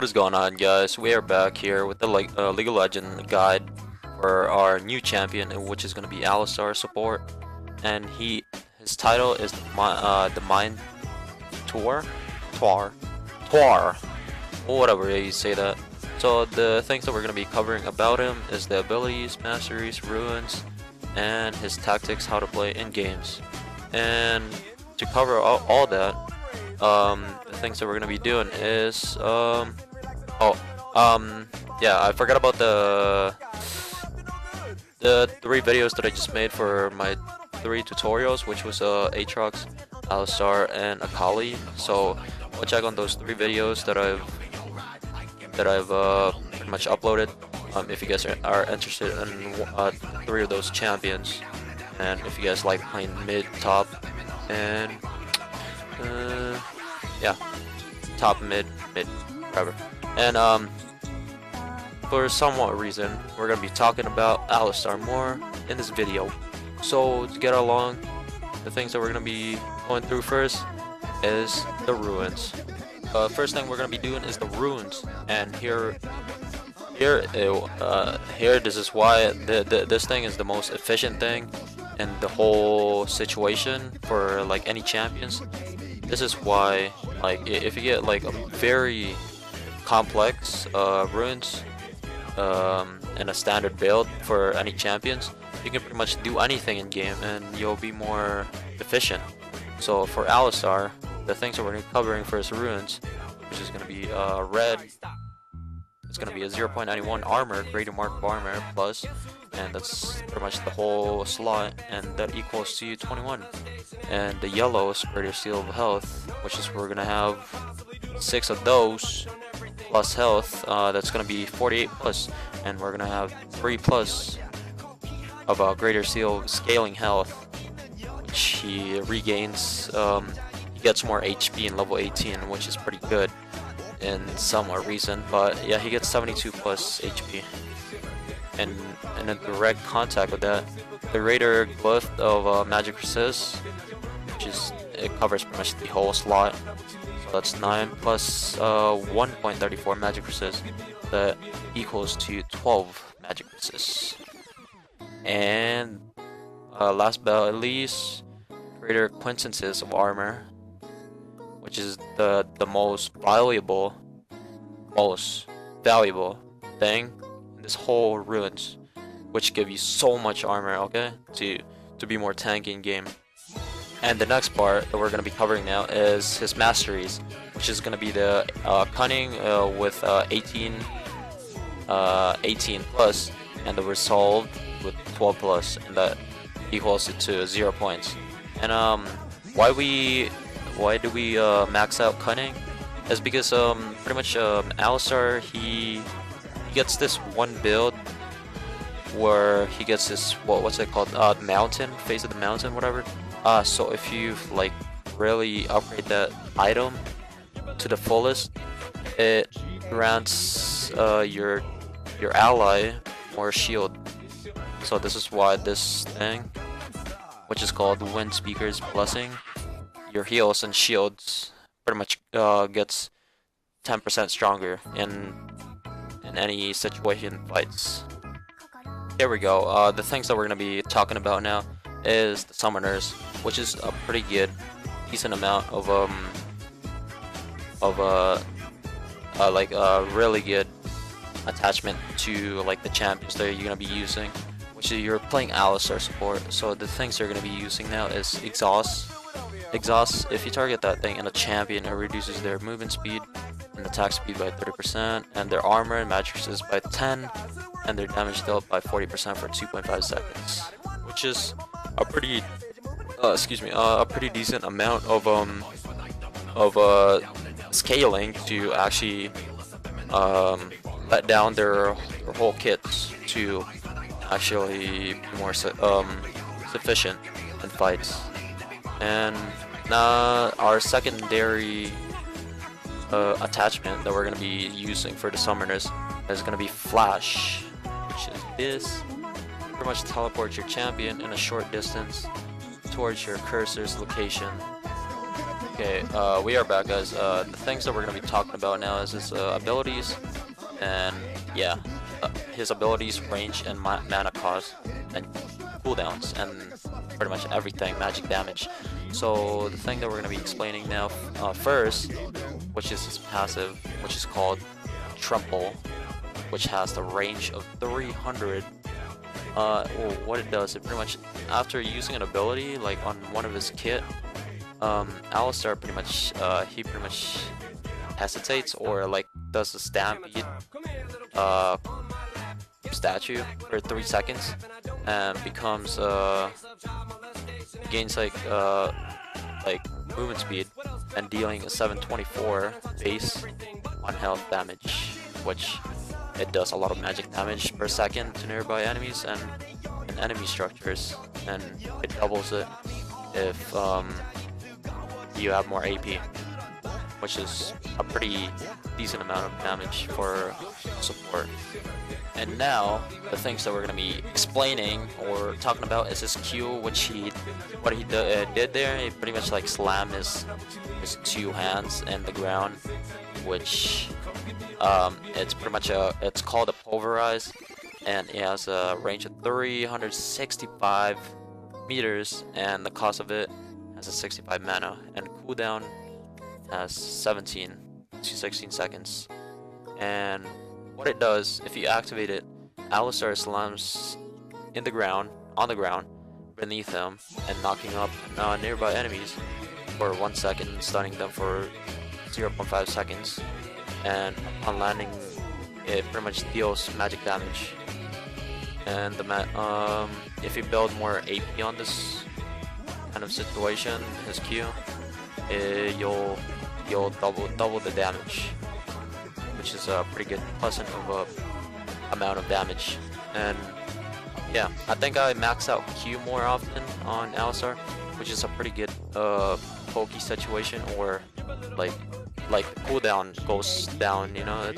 What is going on, guys? We are back here with the League of Legends guide for our new champion, which is going to be Alistar support, and his title is the Minotaur, or whatever you say that. So the things that we're going to be covering about him is the abilities, masteries, ruins, and his tactics, how to play in games. And to cover all that, the things that we're gonna be doing is yeah, I forgot about the 3 videos that I just made for my 3 tutorials, which was Aatrox, Alistar, and Akali. So I'll check on those 3 videos that I've pretty much uploaded. If you guys are interested in 3 of those champions, and if you guys like playing mid, top, and yeah, top, mid, whatever. And for somewhat reason, we're gonna be talking about Alistar more in this video. So to get along, the things that we're gonna be going through first is the ruins. First thing we're gonna be doing is the ruins, and here this is why this thing is the most efficient thing in the whole situation for like any champions. This is why, like, if you get like a very complex ruins and a standard build for any champions, you can pretty much do anything in game and you'll be more efficient. So for Alistar, the things that we're going to be covering first, ruins, which is going to be red. It's going to be a 0.91 armor, greater mark of armor plus, and that's pretty much the whole slot, and that equals to 21. And the yellow is greater seal of health, which is we're going to have 6 of those plus health. That's going to be 48 plus, and we're going to have 3 plus of a greater seal scaling health, which he regains. He gets more HP in level 18, which is pretty good in some reason, but yeah, he gets 72 plus HP. And in a direct contact with that, the Raider Glyph of Magic Resist, which is, it covers pretty much the whole slot. So that's 9 plus 1.34 Magic Resist, that equals to 12 Magic Resist. And last but not least, Greater Quintuplexes of Armor, which is the most valuable thing in this whole ruins, which give you so much armor, okay, to be more tanky in game. And the next part that we're going to be covering now is his masteries, which is going to be the cunning with 18 plus, and the resolve with 12 plus, and that equals it to 0 points. And why do we max out cunning? Is because pretty much Alistar, he gets this one build where he gets this what's it called, mountain, face of the mountain, whatever. So if you like really upgrade that item to the fullest, it grants your ally more shield. So this is why this thing, which is called Wind Speaker's Blessing, your heals and shields pretty much gets 10% stronger in any situation fights. Here we go. The things that we're gonna be talking about now is the summoners, which is a pretty good, decent amount of really good attachment to like the champions that you're gonna be using, which is you're playing Alistar support. So the things you're gonna be using now is exhaust. If you target that thing and a champion, it reduces their movement speed and attack speed by 30%, and their armor and magic resist by 10, and their damage dealt by 40% for 2.5 seconds, which is a pretty a pretty decent amount of scaling to actually let down their whole kits to actually be more sufficient in fights. And now our secondary attachment that we're going to be using for the summoners is going to be Flash, which is this. Pretty much teleport your champion in a short distance towards your cursor's location. You Okay, we are back, guys. The things that we're gonna be talking about now is his abilities, and yeah, his abilities, range, and mana cost, and cooldowns, and pretty much everything, magic damage. So the thing that we're gonna be explaining now, first, which is his passive, which is called Trample, which has the range of 300. Well, what it does, it pretty much, after using an ability, like on one of his kit, Alistar pretty much, he pretty much hesitates or like does the stampede statue for 3 seconds and becomes gains like movement speed and dealing a 724 base on health damage, which it does a lot of magic damage per second to nearby enemies and enemy structures, and it doubles it if you have more AP, which is a pretty decent amount of damage for support. And now the things that we're gonna be explaining or talking about is his Q, which what he did there. He pretty much like slammed his 2 hands in the ground, which it's pretty much it's called a Pulverize, and it has a range of 365 meters, and the cost of it has a 65 mana, and cooldown has 17 to 16 seconds. And what it does, if you activate it, Alistar slams on the ground beneath him and knocking up nearby enemies for 1 second, stunning them for 0.5 seconds, and upon landing it pretty much deals magic damage. And if you build more AP on this kind of situation, his Q, you'll double the damage, which is a pretty good pleasant of amount of damage. And yeah, I think I max out Q more often on Alistar, which is a pretty good pokey situation, or like cooldown goes down, you know,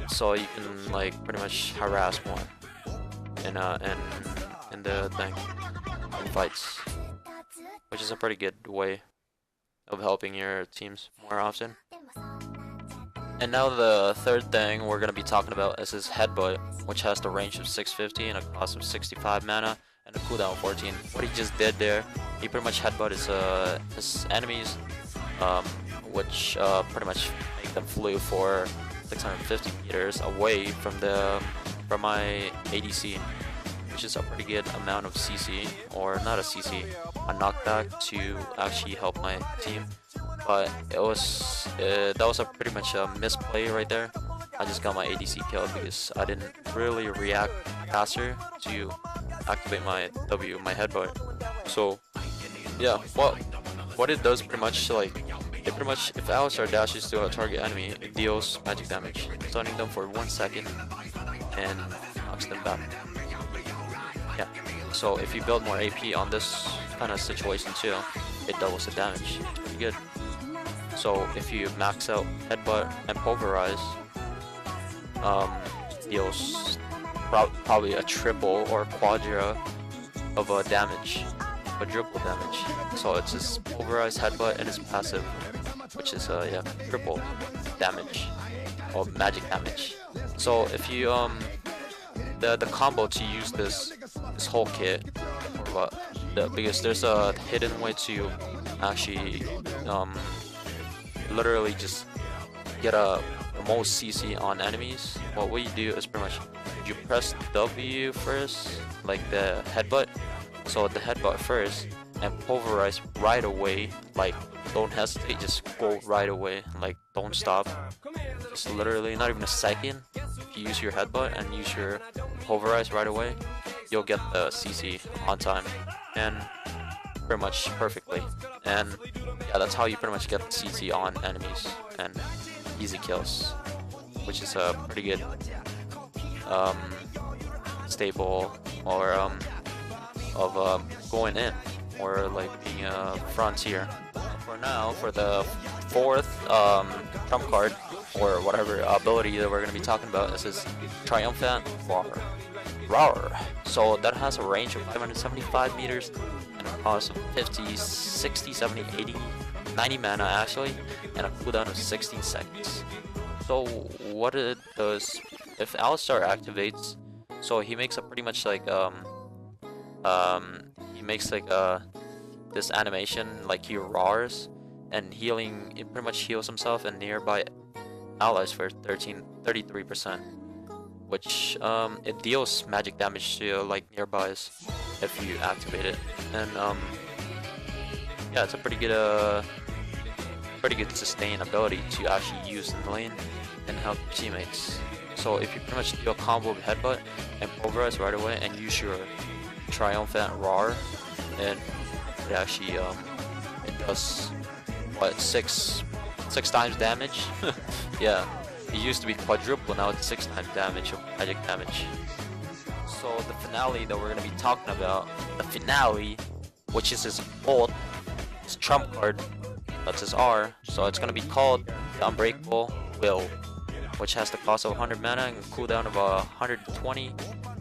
so you can like pretty much harass more in the thing, in fights, which is a pretty good way of helping your teams more often. And now the third thing we're gonna be talking about is his headbutt, which has the range of 650 and a cost of 65 mana and a cooldown of 14. What he just did there, he pretty much headbutt his enemies, which pretty much make them flew for 650 meters away from my ADC, which is a pretty good amount of CC, or not a CC, a knockback to actually help my team. But that was a pretty much a misplay right there. I just got my ADC killed because I didn't really react faster to activate my headbutt. So yeah, what it does pretty much, like, if Alistar dashes to a target enemy, it deals magic damage, stunning them for 1 second and knocks them back. Yeah, so if you build more AP on this kind of situation too, it doubles the damage. It's pretty good. So if you max out headbutt and pulverize, deals probably a triple or quadra of damage, quadruple damage. So it's his pulverize, headbutt, and his passive, which is yeah, triple damage or magic damage. So if you the combo to use this whole kit, because there's a hidden way to actually literally just get the most CC on enemies. What you do is pretty much you press W first, like the headbutt. So the headbutt first and pulverize right away. Like, don't hesitate, just go right away. Like, don't stop. Just literally not even a second. If you use your headbutt and use your pulverize right away, you'll get the CC on time and pretty much perfectly. And yeah, that's how you pretty much get the CC on enemies and easy kills, which is a pretty good stable or of going in, or like being a frontier. For now, for the fourth trump card, or whatever ability that we're going to be talking about, is this Triumphant Roar. So that has a range of 575 meters and a cost of 50, 60, 70, 80, 90 mana actually, and a cooldown of 16 seconds. So what it does, if Alistar activates, so he makes a pretty much like he makes like this animation like he roars, and healing, it pretty much heals himself and nearby allies for 33%, which it deals magic damage to like nearbys if you activate it. And yeah, it's a pretty good sustain ability to actually use in the lane and help your teammates. So if you pretty much do a combo of headbutt and pulverize right away and use your triumphant roar, and it actually it does what, six times damage. Yeah, it used to be quadruple, now it's 6 times damage of magic damage. So the finale that we're gonna be talking about, the finale, which is his ult, his trump card, that's his R. So it's gonna be called the Unbreakable Will, which has the cost of 100 mana and a cooldown of 120.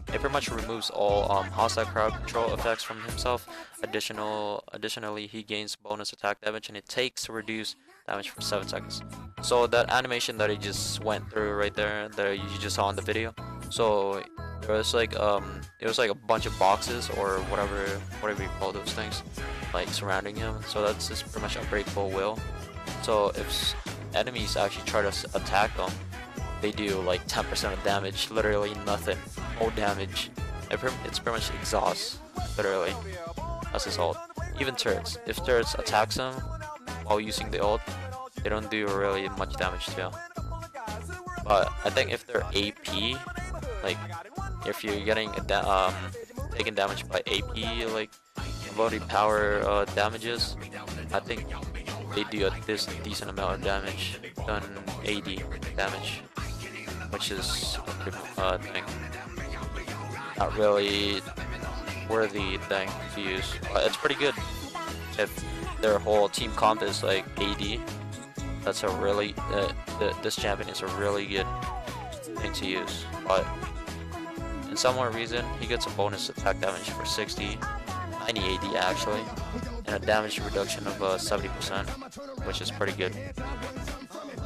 It pretty much removes all hostile crowd control effects from himself. Additionally, he gains bonus attack damage, and it takes reduced damage for 7 seconds. So that animation that he just went through right there, that you just saw in the video. So there was like it was like a bunch of boxes or whatever you call those things, like surrounding him. So that's just pretty much Unbreakable Will. So if enemies actually try to attack him, they do like 10% of damage, literally nothing, no damage. It's pretty much exhaust, literally. That's his ult. Even turrets, if turrets attacks him while using the ult, they don't do really much damage to him. But I think if they're AP, like if you're getting taking damage by AP, like ability power damages, I think they do a decent amount of damage, done 80 damage, which is a good thing. Not really worthy thing to use, but it's pretty good. If their whole team comp is like 80, that's a really this champion is a really good thing to use. But in some reason, he gets a bonus attack damage for 60, 90, 80 actually, and a damage reduction of 70%, which is pretty good.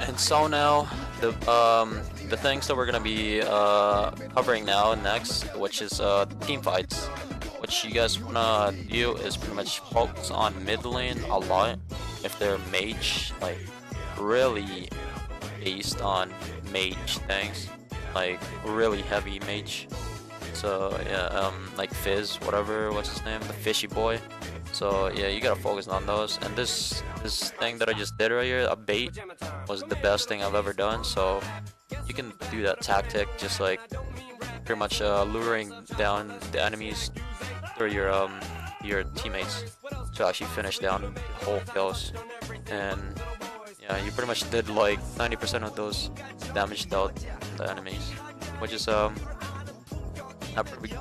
And so now the things that we're gonna be covering now next, which is team fights. What you guys wanna do is pretty much focus on mid lane a lot. If they're mage, like really based on mage things, like really heavy mage. So yeah, like Fizz, what's his name, the fishy boy. So yeah, you gotta focus on those. And this thing that I just did right here, a bait, was the best thing I've ever done. So you can do that tactic, just like pretty much luring down the enemies through your teammates to actually finish down the whole kills. And yeah, you pretty much did like 90% of those damage dealt the enemies, which is a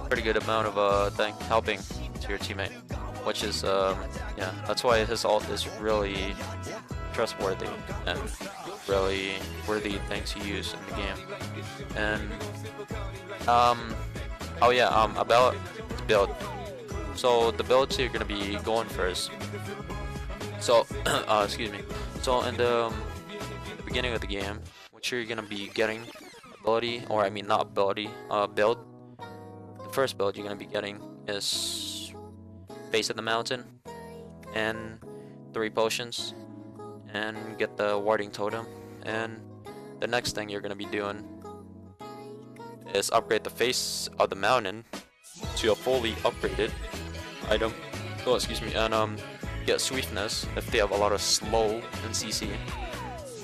pretty good amount of thing helping to your teammate, which is yeah, that's why his ult is really trustworthy and really worthy thing to use in the game. And oh yeah, about the build. So the builds you're gonna be going first. So excuse me. So in the beginning of the game, what you're gonna be getting ability, or I mean not ability, build. The first build you're gonna be getting is Face of the Mountain and 3 potions, and get the Warding Totem. And the next thing you're gonna be doing is upgrade the Face of the Mountain to a fully upgraded item. Oh, excuse me. And get Swiftness if they have a lot of slow and CC.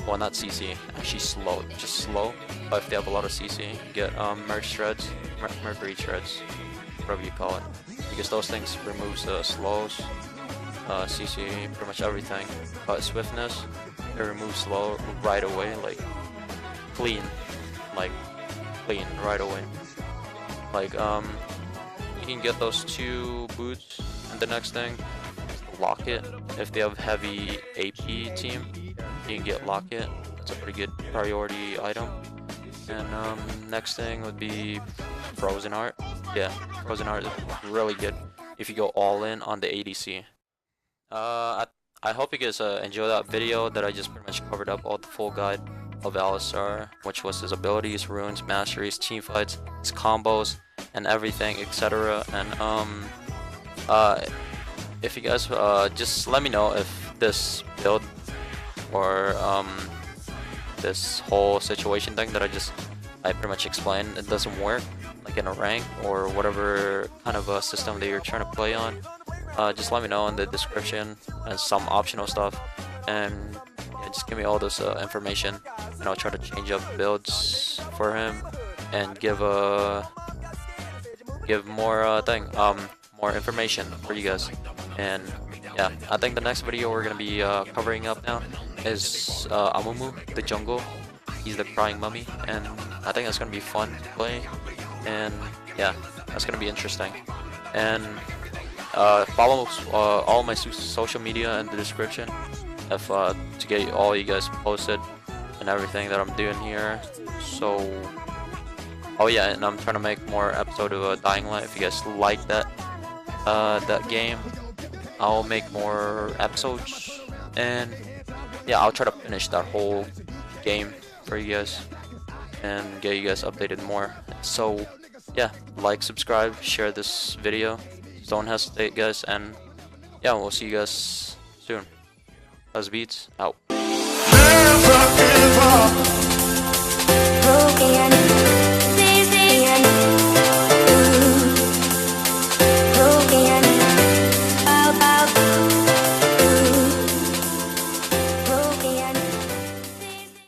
Well, not CC, actually slow, just slow. But if they have a lot of CC, get Mercury Shreds, whatever you call it, because those things removes slows, CC, pretty much everything. But Swiftness, it removes slow right away, like clean right away. Like you can get those 2 boots, and the next thing is the Locket. If they have heavy AP team, you can get Locket. It's a pretty good priority item. And next thing would be Frozen Heart. Yeah, Frozen Heart is really good if you go all in on the ADC. I hope you guys enjoy that video that I just pretty much covered up all the full guide of Alistar, which was his abilities, runes, masteries, team fights, his combos, and everything, etc. And if you guys just let me know if this build or this whole situation thing that I pretty much explained, it doesn't work like in a rank or whatever kind of a system that you're trying to play on. Just let me know in the description and some optional stuff, and yeah, just give me all this information, and I'll try to change up builds for him and give more more information for you guys. And yeah, I think the next video we're gonna be covering up now is Amumu, the jungle. He's the crying mummy, and I think that's gonna be fun to play. And yeah, that's gonna be interesting. And follow all my social media in the description if to get all you guys posted and everything that I'm doing here. So oh yeah, and I'm trying to make more episode of Dying Light. If you guys like that game, I'll make more episodes, and yeah, I'll try to finish that whole game for you guys and get you guys updated more. So yeah, like, subscribe, share this video. Don't hesitate, guys, and yeah, we'll see you guys soon. Beats out.